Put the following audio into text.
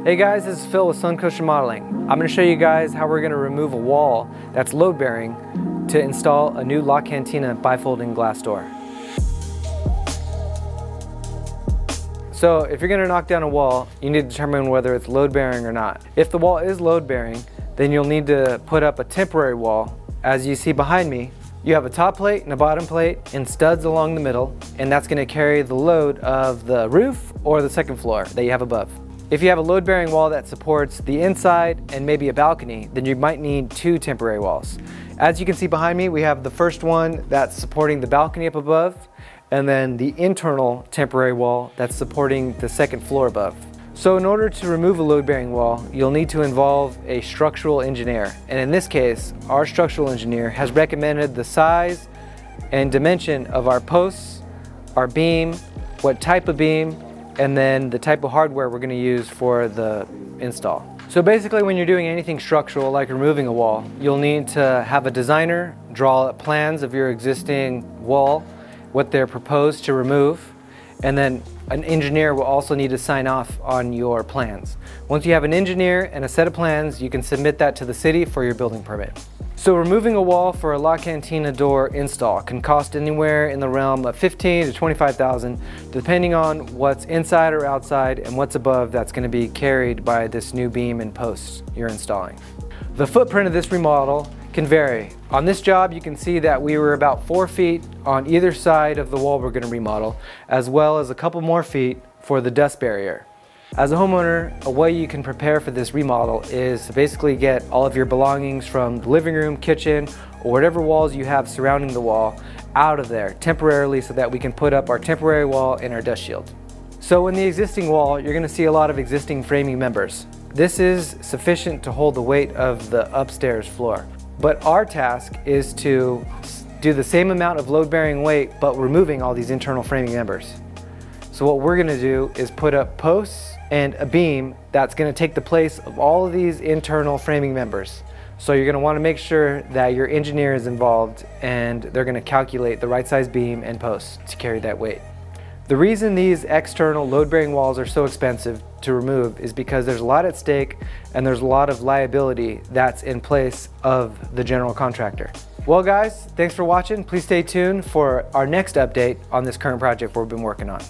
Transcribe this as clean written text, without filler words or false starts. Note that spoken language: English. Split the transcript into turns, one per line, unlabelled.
Hey guys, this is Phil with Suncoast Remodeling. I'm going to show you guys how we're going to remove a wall that's load bearing to install a new La Cantina bifolding glass door. So if you're going to knock down a wall, you need to determine whether it's load bearing or not. If the wall is load bearing, then you'll need to put up a temporary wall. As you see behind me, you have a top plate and a bottom plate and studs along the middle, and that's going to carry the load of the roof or the second floor that you have above. If you have a load-bearing wall that supports the inside and maybe a balcony, then you might need two temporary walls. As you can see behind me, we have the first one that's supporting the balcony up above, and then the internal temporary wall that's supporting the second floor above. So in order to remove a load-bearing wall, you'll need to involve a structural engineer. And in this case, our structural engineer has recommended the size and dimension of our posts, our beam, what type of beam, and then the type of hardware we're going to use for the install. So basically, when you're doing anything structural like removing a wall, you'll need to have a designer draw plans of your existing wall, what they're proposed to remove, and then an engineer will also need to sign off on your plans. Once you have an engineer and a set of plans, you can submit that to the city for your building permit. So removing a wall for a La Cantina door install can cost anywhere in the realm of $15,000 to $25,000, depending on what's inside or outside and what's above that's going to be carried by this new beam and posts you're installing. The footprint of this remodel can vary. On this job, you can see that we were about 4 feet on either side of the wall we're going to remodel, as well as a couple more feet for the dust barrier. As a homeowner, a way you can prepare for this remodel is to basically get all of your belongings from the living room, kitchen, or whatever walls you have surrounding the wall out of there temporarily so that we can put up our temporary wall and our dust shield. So in the existing wall, you're going to see a lot of existing framing members. This is sufficient to hold the weight of the upstairs floor. But our task is to do the same amount of load-bearing weight but removing all these internal framing members. So what we're going to do is put up posts and a beam that's going to take the place of all of these internal framing members. So you're going to want to make sure that your engineer is involved and they're going to calculate the right size beam and posts to carry that weight. The reason these external load-bearing walls are so expensive to remove is because there's a lot at stake and there's a lot of liability that's in place of the general contractor. Well guys, thanks for watching. Please stay tuned for our next update on this current project we've been working on.